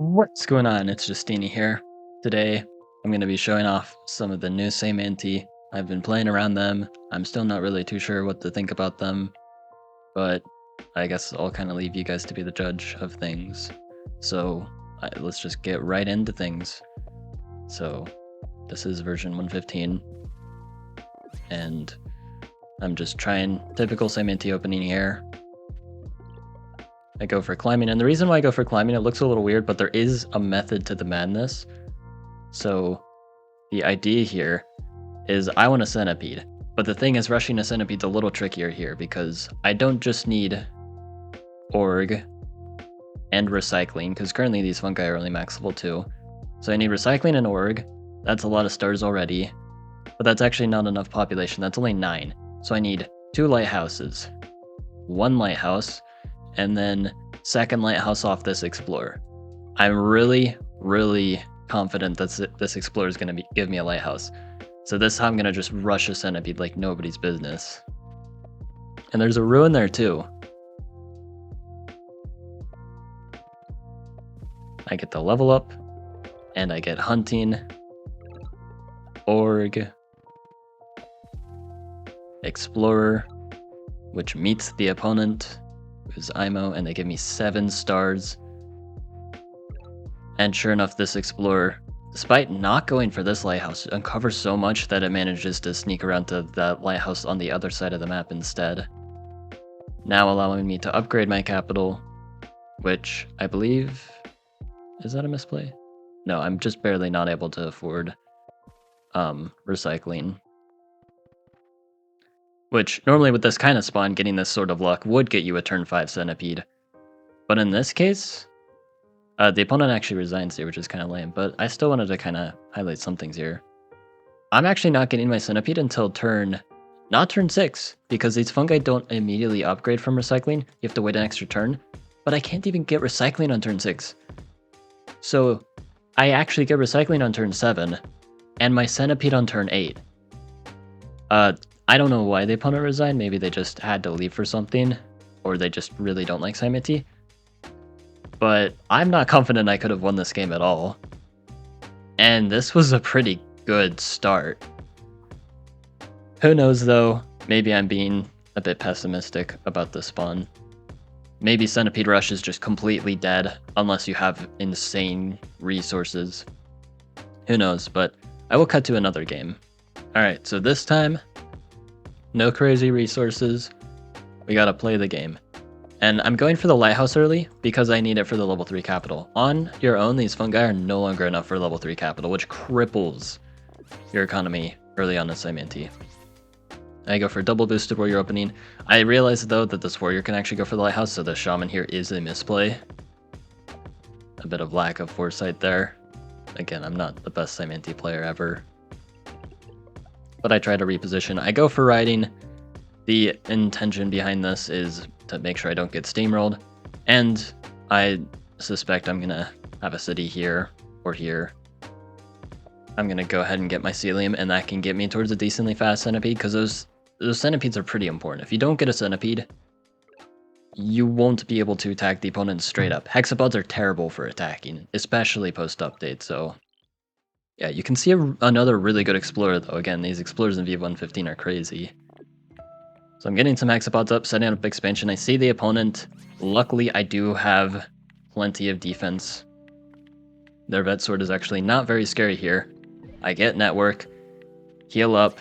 What's going on? It's Justeeni here. Today, I'm going to be showing off some of the new Semanti. I've been playing around them. I'm still not really too sure what to think about them, but I guess I'll kind of leave you guys to be the judge of things. So let's just get right into things. So this is version 115, and I'm just trying typical Semanti opening here. I go for climbing, and the reason why I go for climbing, it looks a little weird, but there is a method to the madness. So the idea here is I want a centipede, but the thing is rushing a centipede's a little trickier here because I don't just need org and recycling, because currently these fungi are only max level 2. So I need recycling and org. That's a lot of stars already, but that's actually not enough population. That's only 9. So I need 2 lighthouses, 1 lighthouse, and then second lighthouse off this explorer. I'm really confident that this explorer is going to give me a lighthouse. So this time I'm going to just rush a centipede like nobody's business. And there's a ruin there too. I get the level up, and I get hunting, org, explorer, which meets the opponent, who's IMO, and they give me 7 stars. And sure enough, this explorer, despite not going for this lighthouse, uncovers so much that it manages to sneak around to that lighthouse on the other side of the map instead. Now allowing me to upgrade my capital, which I believe... Is that a misplay? No, I'm just barely not able to afford recycling. Which, normally with this kind of spawn, getting this sort of luck would get you a turn 5 centipede. But in this case, the opponent actually resigns here, which is kind of lame, but I still wanted to kind of highlight some things here. I'm actually not getting my centipede until not turn 6, because these fungi don't immediately upgrade from recycling. You have to wait an extra turn, but I can't even get recycling on turn 6. So I actually get recycling on turn 7, and my centipede on turn 8. I don't know why the opponent resigned. Maybe they just had to leave for something, or they just really don't like Semanti. But I'm not confident I could have won this game at all. And this was a pretty good start. Who knows though, maybe I'm being a bit pessimistic about this spawn. Maybe Centipede Rush is just completely dead, unless you have insane resources. Who knows, but I will cut to another game. Alright, so this time, no crazy resources, we gotta play the game. And I'm going for the lighthouse early because I need it for the level 3 capital. On your own, these fungi are no longer enough for level 3 capital, which cripples your economy early on in Semanti. I go for double boosted warrior opening. I realize though that this warrior can actually go for the lighthouse, so the shaman here is a misplay. A bit of lack of foresight there. Again, I'm not the best Semanti player ever, but I try to reposition. I go for riding. The intention behind this is to make sure I don't get steamrolled, and I suspect I'm gonna have a city here or here. I'm gonna go ahead and get my Celium, and that can get me towards a decently fast centipede, because those centipedes are pretty important. If you don't get a centipede, you won't be able to attack the opponent straight up. Hexapods are terrible for attacking, especially post-update, so... Yeah, you can see another really good explorer though. Again, these explorers in V115 are crazy. So I'm getting some hexapods up, setting up expansion. I see the opponent. Luckily, I do have plenty of defense. Their vet sword is actually not very scary here. I get network, heal up,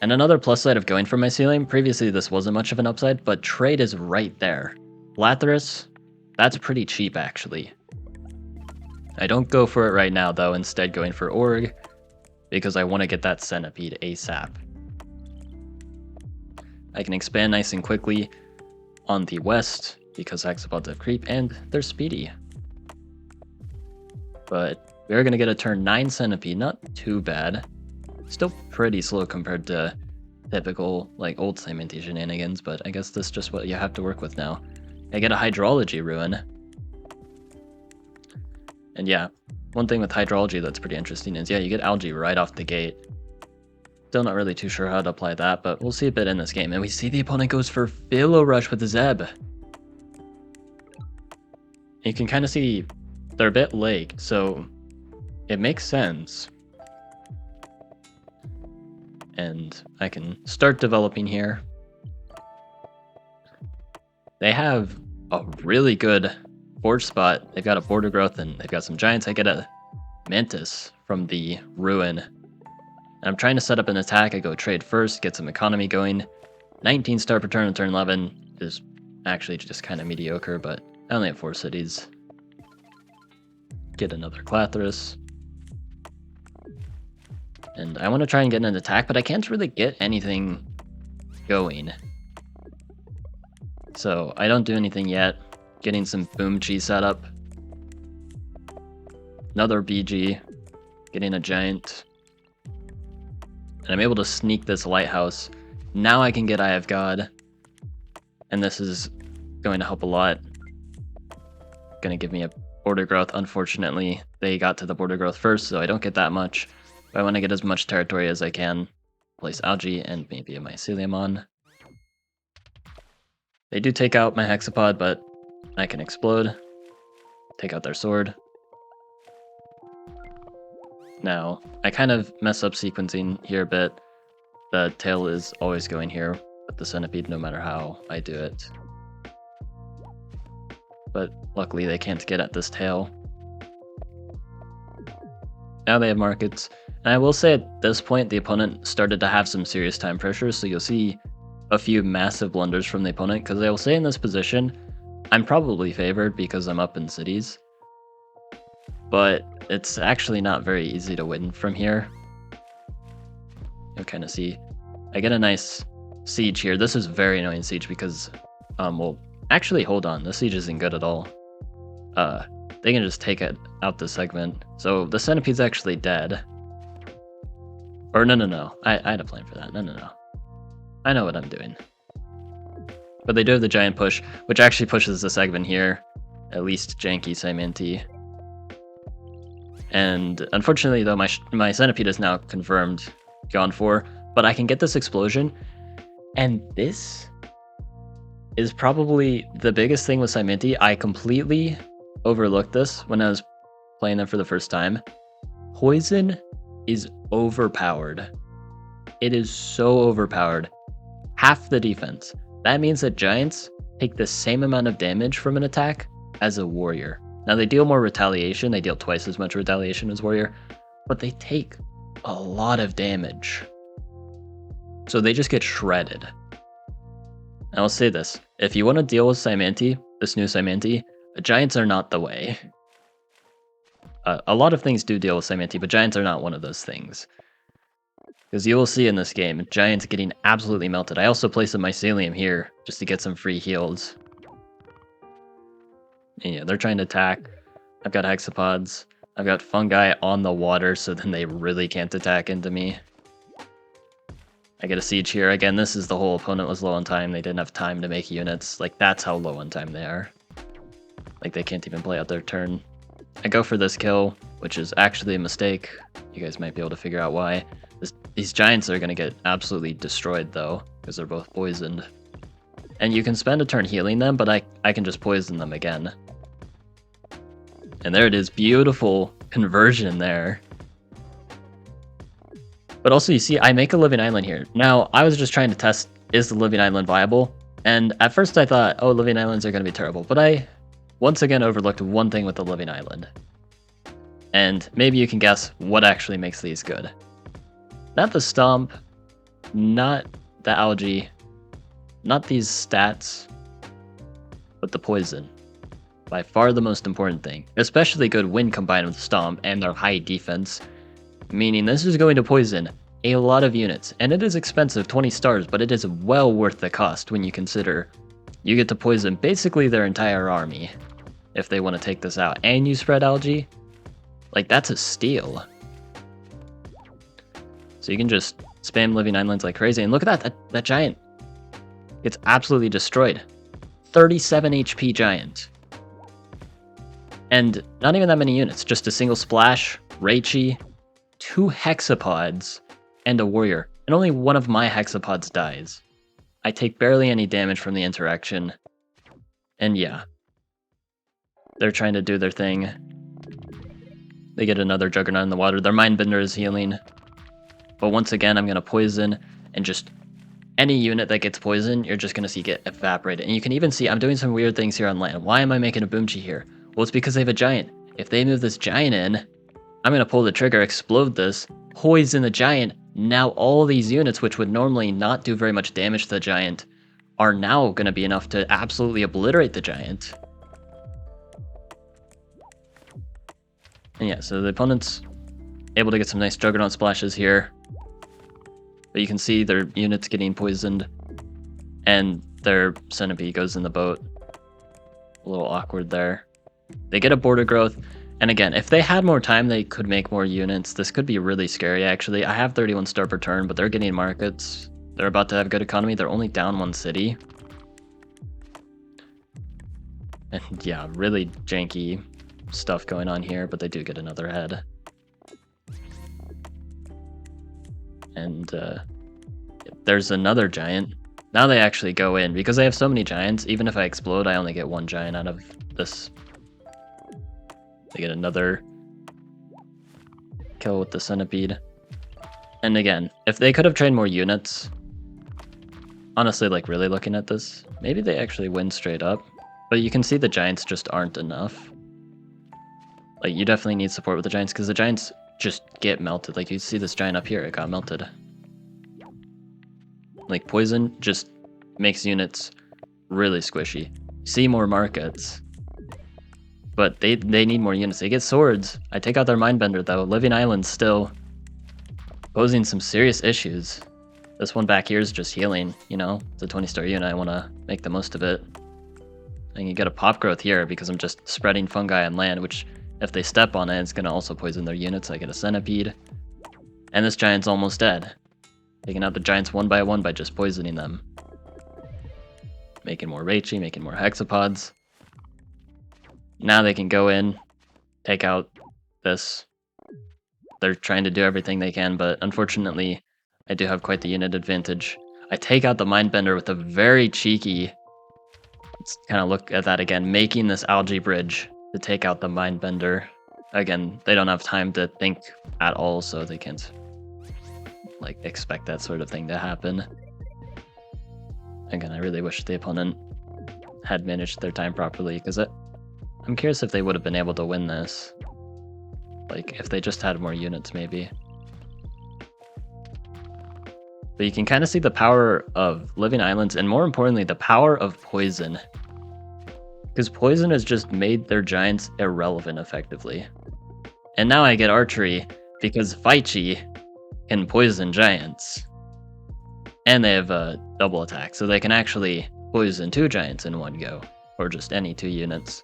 and another plus side of going for my Celium. Previously, this wasn't much of an upside, but trade is right there. Lathyrus, that's pretty cheap actually. I don't go for it right now though, instead going for org, because I want to get that centipede ASAP. I can expand nice and quickly on the west, because hexapods have creep, and they're speedy. But we're going to get a turn 9 centipede, not too bad. Still pretty slow compared to typical, like, old Semanti shenanigans, but I guess this is just what you have to work with now. I get a hydrology ruin. And yeah, one thing with hydrology that's pretty interesting is, yeah, you get algae right off the gate. Still not really too sure how to apply that, but we'll see a bit in this game. And we see the opponent goes for Philo Rush with Zeb. You can kind of see they're a bit late, so it makes sense. And I can start developing here. They have a really good forge spot. They've got a border growth and they've got some giants. I get a mantis from the ruin. And I'm trying to set up an attack. I go trade first, get some economy going. 19 star per turn on turn 11 is actually just kind of mediocre, but I only have 4 cities. Get another Clathris. And I want to try and get an attack, but I can't really get anything going. So I don't do anything yet. Getting some Boom Chi set up. Another BG. Getting a giant. And I'm able to sneak this lighthouse. Now I can get Eye of God. And this is going to help a lot. Going to give me a border growth. Unfortunately, they got to the border growth first, so I don't get that much. But I want to get as much territory as I can. Place algae and maybe a mycelium on. They do take out my hexapod, but I can explode. Take out their sword. Now, I kind of mess up sequencing here a bit. The tail is always going here with the centipede no matter how I do it. But luckily they can't get at this tail. Now they have markets. And I will say at this point the opponent started to have some serious time pressure, so you'll see a few massive blunders from the opponent, because they will say in this position, I'm probably favored because I'm up in cities. But it's actually not very easy to win from here. You'll kind of see. I get a nice siege here. This is very annoying siege because, well, actually, hold on. This siege isn't good at all. They can just take it out the segment. So the centipede's actually dead. Or no. I had a plan for that. No. I know what I'm doing. But they do have the giant push, which actually pushes the segment here. At least janky Simanti. And unfortunately, though, my centipede is now confirmed gone for. But I can get this explosion. And this is probably the biggest thing with Simanti. I completely overlooked this when I was playing them for the first time. Poison is overpowered. It is so overpowered. Half the defense. That means that giants take the same amount of damage from an attack as a warrior. Now they deal more retaliation. They deal twice as much retaliation as warrior, but they take a lot of damage. So they just get shredded. Now I'll say this. If you want to deal with Simanti, this new Simanti, giants are not the way. A lot of things do deal with Simanti, but giants are not one of those things. Because you will see in this game, giants getting absolutely melted. I also place a mycelium here, just to get some free heals. And yeah, they're trying to attack. I've got hexapods. I've got fungi on the water, so then they really can't attack into me. I get a siege here. Again, this is the whole opponent was low on time. They didn't have time to make units. Like, that's how low on time they are. Like, they can't even play out their turn. I go for this kill, which is actually a mistake. You guys might be able to figure out why. These giants are going to get absolutely destroyed, though, because they're both poisoned. And you can spend a turn healing them, but I can just poison them again. And there it is. Beautiful conversion there. But also, you see, I make a living island here. Now, I was just trying to test, is the living island viable? And at first I thought, oh, living islands are going to be terrible. But I, once again, overlooked one thing with the living island. And maybe you can guess what actually makes these good. Not the stomp, not the algae, not these stats, but the poison. By far the most important thing. Especially good when combined with stomp and their high defense. Meaning this is going to poison a lot of units. And it is expensive, 20 stars, but it is well worth the cost when you consider you get to poison basically their entire army if they want to take this out. And you spread algae. Like, that's a steal. So you can just spam living islands like crazy. And look at that giant gets absolutely destroyed. 37 HP giant. And not even that many units, just a single splash, Reichi, 2 hexapods, and a warrior. And only one of my hexapods dies. I take barely any damage from the interaction. And yeah. They're trying to do their thing. They get another Juggernaut in the water. Their Mindbender is healing. But once again, I'm going to poison, and just any unit that gets poisoned, you're just going to see get evaporated. And you can even see I'm doing some weird things here on land. Why am I making a Boomchi here? Well, it's because they have a Giant. If they move this Giant in, I'm going to pull the trigger, explode this, poison the Giant. Now all these units, which would normally not do very much damage to the Giant, are now going to be enough to absolutely obliterate the Giant. And yeah, so the opponent's able to get some nice Juggernaut splashes here. But you can see their units getting poisoned, and their Centipede goes in the boat. A little awkward there. They get a border growth, and again, if they had more time, they could make more units. This could be really scary, actually. I have 31 star per turn, but they're getting markets. They're about to have good economy. They're only down one city. And yeah, really janky stuff going on here, but they do get another head. And there's another Giant. Now they actually go in, because they have so many Giants. Even if I explode, I only get one Giant out of this. They get another kill with the Centipede. And again, if they could have trained more units, honestly, like really looking at this, maybe they actually win straight up. But you can see the Giants just aren't enough. Like, you definitely need support with the Giants, because the Giants just get melted. Like, you see this Giant up here, it got melted. Like, poison just makes units really squishy. See more markets, but they need more units. They get swords. I take out their Mindbender, though. Living Island's still posing some serious issues. This one back here is just healing, you know? It's a 20-star unit. I want to make the most of it. And you get a pop growth here because I'm just spreading fungi on land, which if they step on it, it's going to also poison their units. I get a Centipede. And this Giant's almost dead. Taking out the Giants one by one by just poisoning them. Making more Reichi, making more Hexapods. Now they can go in, take out this. They're trying to do everything they can, but unfortunately, I do have quite the unit advantage. I take out the Mindbender with a very cheeky... Let's kind of look at that again. Making this algae bridge to take out the Mindbender. Again, they don't have time to think at all, so they can't like expect that sort of thing to happen. Again, I really wish the opponent had managed their time properly, because I'm curious if they would have been able to win this. Like, if they just had more units, maybe. But you can kind of see the power of Living Islands, and more importantly, the power of poison. Because poison has just made their Giants irrelevant, effectively. And now I get archery, because Faichi can poison Giants. And they have a double attack, so they can actually poison 2 Giants in one go. Or just any 2 units.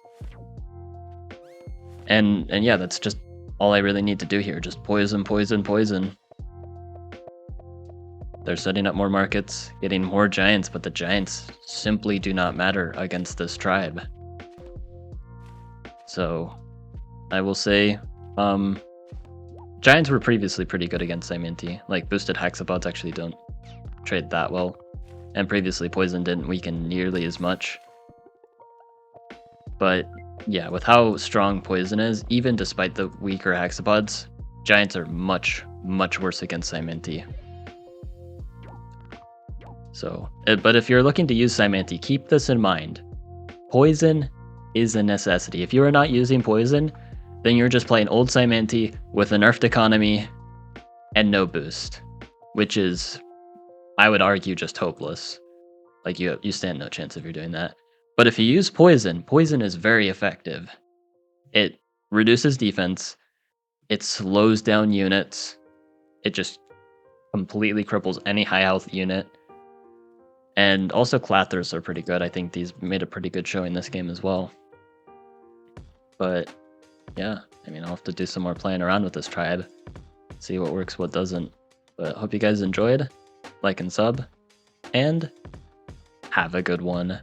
And yeah, that's just all I really need to do here. Just poison, poison, poison. They're setting up more markets, getting more Giants, but the Giants simply do not matter against this tribe. So, I will say, Giants were previously pretty good against Saiminti. Like, boosted Hexapods actually don't trade that well. And previously, Poison didn't weaken nearly as much. But, yeah, with how strong Poison is, even despite the weaker Hexapods, Giants are much, much worse against Saiminti. So, but if you're looking to use Saiminti, keep this in mind. Poison is a necessity. If you are not using Poison, then you're just playing old Saiminti with a nerfed economy and no boost, which is, I would argue, just hopeless. Like, you stand no chance if you're doing that. But if you use Poison, Poison is very effective. It reduces defense, it slows down units, it just completely cripples any high health unit. And also Clathers are pretty good. I think these made a pretty good showing this game as well. But yeah, I mean, I'll have to do some more playing around with this tribe. See what works, what doesn't. But hope you guys enjoyed. Like and sub. And have a good one.